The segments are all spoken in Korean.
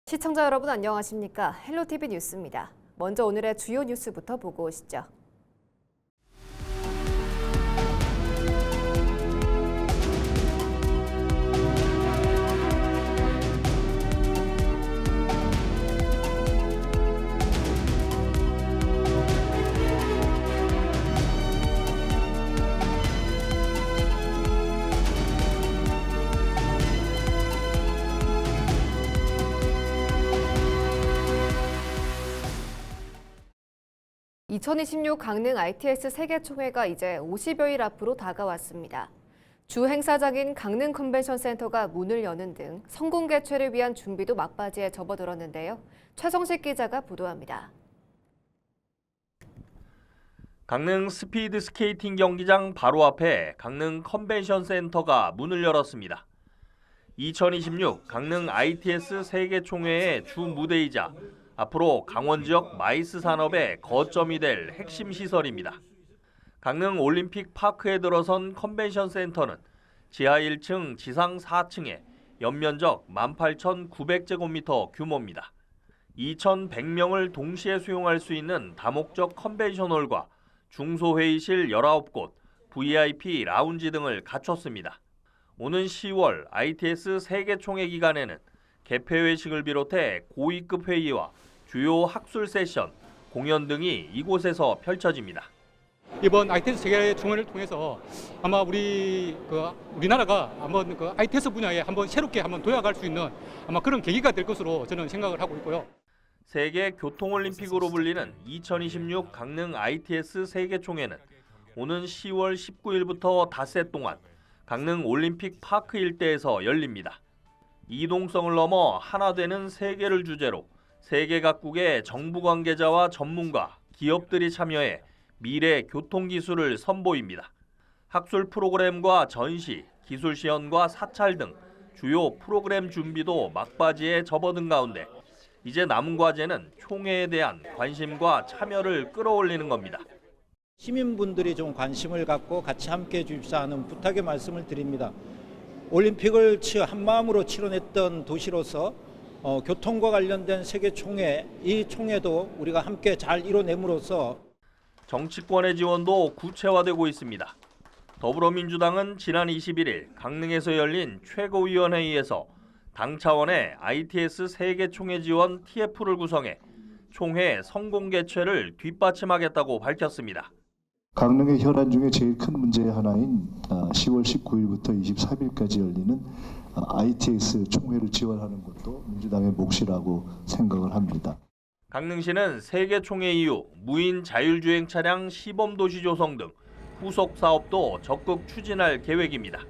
시청자 여러분 안녕하십니까? 헬로티비 뉴스입니다. 먼저 오늘의 주요 뉴스부터 보고 오시죠. (2026) 강릉 ITS 세계총회가 이제 50여일 앞으로 다가왔습니다. 주 행사장인 강릉 컨벤션 센터가 문을 여는 등 성공 개최를 위한 준비도 막바지에 접어들었는데요. 최성식 기자가 보도합니다. 강릉 스피드 스케이팅 경기장 바로 앞에 강릉 컨벤션 센터가 문을 열었습니다. 2026 강릉 ITS 세계총회의 주 무대이자 앞으로 강원 지역 마이스 산업의 거점이 될 핵심 시설입니다. 강릉 올림픽 파크에 들어선 컨벤션 센터는 지하 1층, 지상 4층에 연면적 18,900제곱미터 규모입니다. 2,100명을 동시에 수용할 수 있는 다목적 컨벤션홀과 중소회의실 19곳, VIP 라운지 등을 갖췄습니다. 오는 10월 ITS 세계총회 기간에는 개폐회식을 비롯해 고위급 회의와 주요 학술 세션, 공연 등이 이곳에서 펼쳐집니다. 이번 ITS 세계총회를 통해서 아마 우리나라가 한번 ITS 분야에 한번 새롭게 한번 도약할 수 있는 아마 그런 계기가 될 것으로 저는 생각을 하고 있고요. 세계 교통올림픽으로 불리는 2026 강릉 ITS 세계총회는 오는 10월 19일부터 닷새 동안 강릉 올림픽 파크 일대에서 열립니다. 이동성을 넘어 하나 되는 세계를 주제로 세계 각국의 정부 관계자와 전문가, 기업들이 참여해 미래 교통기술을 선보입니다. 학술 프로그램과 전시, 기술 시연과 사찰 등 주요 프로그램 준비도 막바지에 접어든 가운데 이제 남은 과제는 총회에 대한 관심과 참여를 끌어올리는 겁니다. 시민분들이 좀 관심을 갖고 같이 함께해 주십사 하는 부탁의 말씀을 드립니다. 올림픽을 한마음으로 치러냈던 도시로서 교통과 관련된 세계총회, 이 총회도 우리가 함께 잘 이뤄냄으로써 정치권의 지원도 구체화되고 있습니다. 더불어민주당은 지난 21일 강릉에서 열린 최고위원회의에서 당 차원의 ITS 세계총회 지원 TF를 구성해 총회 성공 개최를 뒷받침하겠다고 밝혔습니다. 강릉의 혈안 중에 제일 큰 문제의 하나인 10월 19일부터 23일까지 열리는 ITS 총회를 지원하는 것도 민주당의 몫이라고 생각을 합니다. 강릉시는 세계총회 이후 무인 자율주행 차량 시범도시 조성 등 후속 사업도 적극 추진할 계획입니다.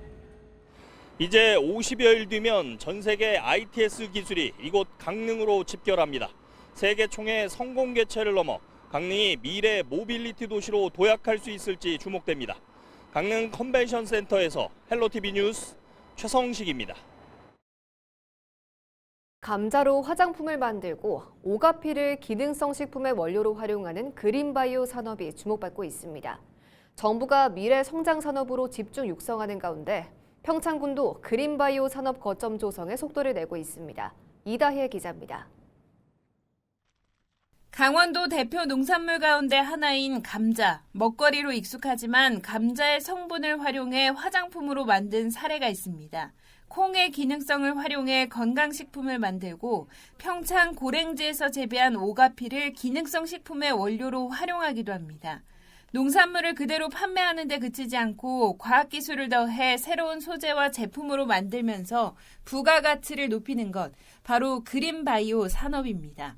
이제 50여일 뒤면 전 세계 ITS 기술이 이곳 강릉으로 집결합니다. 세계총회 성공 개최를 넘어 강릉이 미래 모빌리티 도시로 도약할 수 있을지 주목됩니다. 강릉 컨벤션 센터에서 헬로티비 뉴스 최성식입니다. 감자로 화장품을 만들고 오가피를 기능성 식품의 원료로 활용하는 그린바이오 산업이 주목받고 있습니다. 정부가 미래 성장 산업으로 집중 육성하는 가운데 평창군도 그린바이오 산업 거점 조성에 속도를 내고 있습니다. 이다혜 기자입니다. 강원도 대표 농산물 가운데 하나인 감자, 먹거리로 익숙하지만 감자의 성분을 활용해 화장품으로 만든 사례가 있습니다. 콩의 기능성을 활용해 건강식품을 만들고 평창 고랭지에서 재배한 오가피를 기능성 식품의 원료로 활용하기도 합니다. 농산물을 그대로 판매하는 데 그치지 않고 과학기술을 더해 새로운 소재와 제품으로 만들면서 부가가치를 높이는 것, 바로 그린바이오 산업입니다.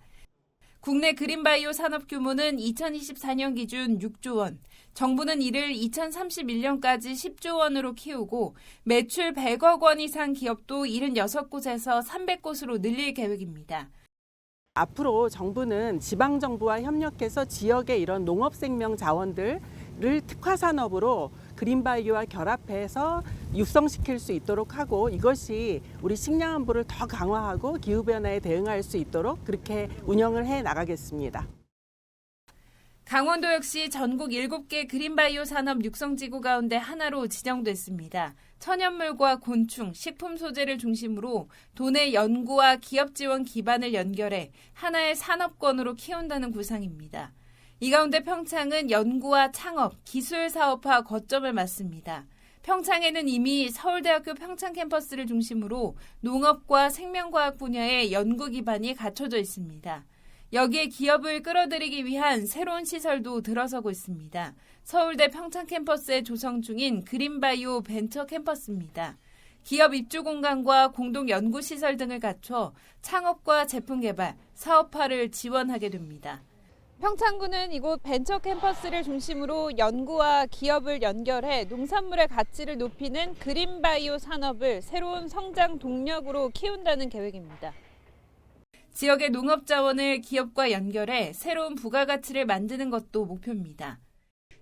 국내 그린바이오 산업 규모는 2024년 기준 6조 원, 정부는 이를 2031년까지 10조 원으로 키우고 매출 100억 원 이상 기업도 76곳에서 300곳으로 늘릴 계획입니다. 앞으로 정부는 지방정부와 협력해서 지역의 이런 농업생명 자원들을 특화산업으로 그린바이오와 결합해서 육성시킬 수 있도록 하고 이것이 우리 식량 안보를 더 강화하고 기후변화에 대응할 수 있도록 그렇게 운영을 해 나가겠습니다. 강원도 역시 전국 7개 그린바이오 산업 육성지구 가운데 하나로 지정됐습니다. 천연물과 곤충, 식품 소재를 중심으로 도내 연구와 기업 지원 기반을 연결해 하나의 산업권으로 키운다는 구상입니다. 이 가운데 평창은 연구와 창업, 기술 사업화 거점을 맞습니다. 평창에는 이미 서울대학교 평창 캠퍼스를 중심으로 농업과 생명과학 분야의 연구 기반이 갖춰져 있습니다. 여기에 기업을 끌어들이기 위한 새로운 시설도 들어서고 있습니다. 서울대 평창 캠퍼스에 조성 중인 그린바이오 벤처 캠퍼스입니다. 기업 입주 공간과 공동 연구 시설 등을 갖춰 창업과 제품 개발, 사업화를 지원하게 됩니다. 평창군은 이곳 벤처 캠퍼스를 중심으로 연구와 기업을 연결해 농산물의 가치를 높이는 그린바이오 산업을 새로운 성장 동력으로 키운다는 계획입니다. 지역의 농업 자원을 기업과 연결해 새로운 부가가치를 만드는 것도 목표입니다.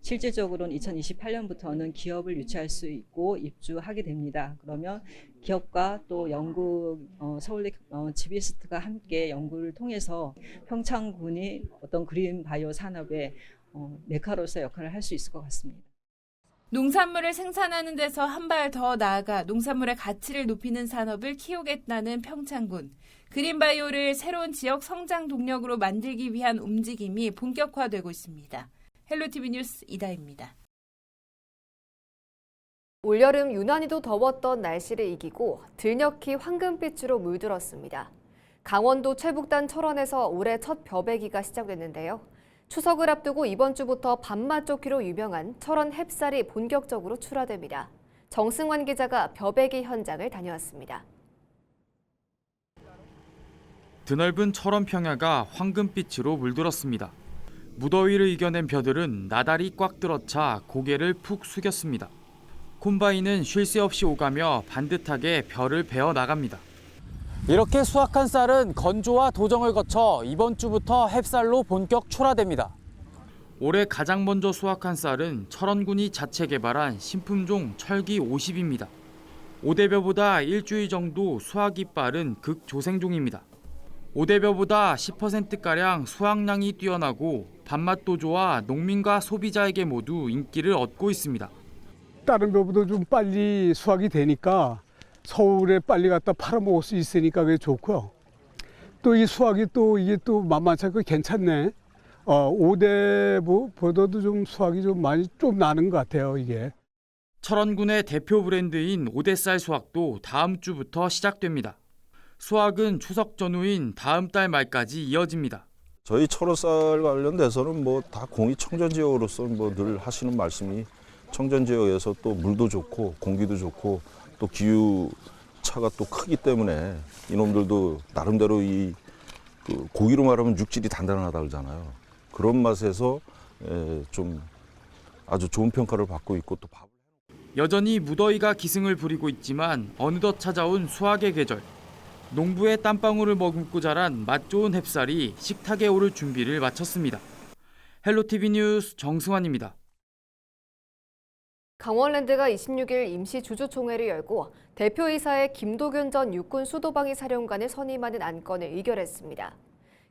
실질적으로는 2028년부터는 기업을 유치할 수 있고 입주하게 됩니다. 그러면 기업과 또 서울대 지비스트가 함께 연구를 통해서 평창군이 어떤 그린 바이오 산업의 메카로서 역할을 할 수 있을 것 같습니다. 농산물을 생산하는 데서 한 발 더 나아가 농산물의 가치를 높이는 산업을 키우겠다는 평창군. 그린바이오를 새로운 지역 성장 동력으로 만들기 위한 움직임이 본격화되고 있습니다. 헬로티비 뉴스 이다입니다. 올여름 유난히도 더웠던 날씨를 이기고 들녘이 황금빛으로 물들었습니다. 강원도 최북단 철원에서 올해 첫 벼베기가 시작됐는데요. 추석을 앞두고 이번 주부터 밥맛 좋기로 유명한 철원 햅쌀이 본격적으로 출하됩니다. 정승환 기자가 벼베기 현장을 다녀왔습니다. 드넓은 철원 평야가 황금빛으로 물들었습니다. 무더위를 이겨낸 벼들은 나달이 꽉 들어차 고개를 푹 숙였습니다. 콤바인은 쉴 새 없이 오가며 반듯하게 벼를 베어 나갑니다. 이렇게 수확한 쌀은 건조와 도정을 거쳐 이번 주부터 햅쌀로 본격 출하됩니다. 올해 가장 먼저 수확한 쌀은 철원군이 자체 개발한 신품종 철기 50입니다. 오대벼보다 일주일 정도 수확이 빠른 극조생종입니다. 오대벼보다 10%가량 수확량이 뛰어나고 밥맛도 좋아 농민과 소비자에게 모두 인기를 얻고 있습니다. 다른 벼보다 좀 빨리 수확이 되니까 서울에 빨리 갖다 팔아먹을 수 있으니까 그게 좋고요. 또 이 수확이 또 이게 또 만만치 않고 괜찮네. 오대보다도 좀 수확이 좀 많이 좀 나는 것 같아요, 이게. 철원군의 대표 브랜드인 오대쌀 수확도 다음 주부터 시작됩니다. 수확은 추석 전후인 다음 달 말까지 이어집니다. 저희 철원쌀 관련돼서는 뭐 다 공익청정지역으로서 뭐 늘 하시는 말씀이 청정지역에서 또 물도 좋고 공기도 좋고 또 기후 차가 또 크기 때문에 이놈들도 나름대로 그 고기로 말하면 육질이 단단하다 그러잖아요. 그런 맛에서 좀 아주 좋은 평가를 받고 있고 또 밥을 여전히 무더위가 기승을 부리고 있지만 어느덧 찾아온 수확의 계절. 농부의 땀방울을 머금고 자란 맛 좋은 햅쌀이 식탁에 오를 준비를 마쳤습니다. 헬로티비 뉴스 정승환입니다. 강원랜드가 26일 임시 주주총회를 열고 대표이사의 김도균 전 육군 수도방위 사령관을 선임하는 안건을 의결했습니다.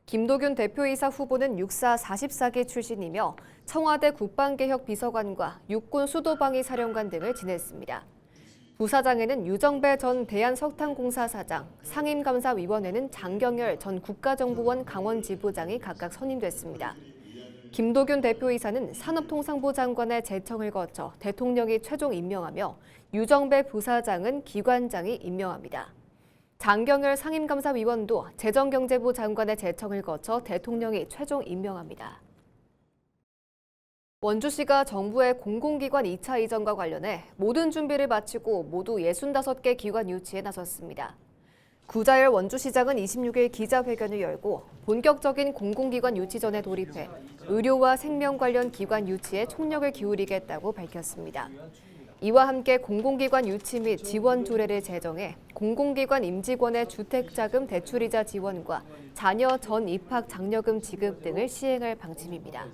김도균 대표이사 후보는 육사 44기 출신이며 청와대 국방개혁 비서관과 육군 수도방위 사령관 등을 지냈습니다. 부사장에는 유정배 전 대한석탄공사 사장, 상임감사위원회는 장경열 전 국가정보원 강원지부장이 각각 선임됐습니다. 김도균 대표이사는 산업통상부 장관의 제청을 거쳐 대통령이 최종 임명하며 유정배 부사장은 기관장이 임명합니다. 장경열 상임감사위원도 재정경제부 장관의 제청을 거쳐 대통령이 최종 임명합니다. 원주시가 정부의 공공기관 2차 이전과 관련해 모든 준비를 마치고 모두 65개 기관 유치에 나섰습니다. 구자열 원주시장은 26일 기자회견을 열고 본격적인 공공기관 유치전에 돌입해 의료와 생명 관련 기관 유치에 총력을 기울이겠다고 밝혔습니다. 이와 함께 공공기관 유치 및 지원 조례를 제정해 공공기관 임직원의 주택자금 대출이자 지원과 자녀 전 입학 장려금 지급 등을 시행할 방침입니다.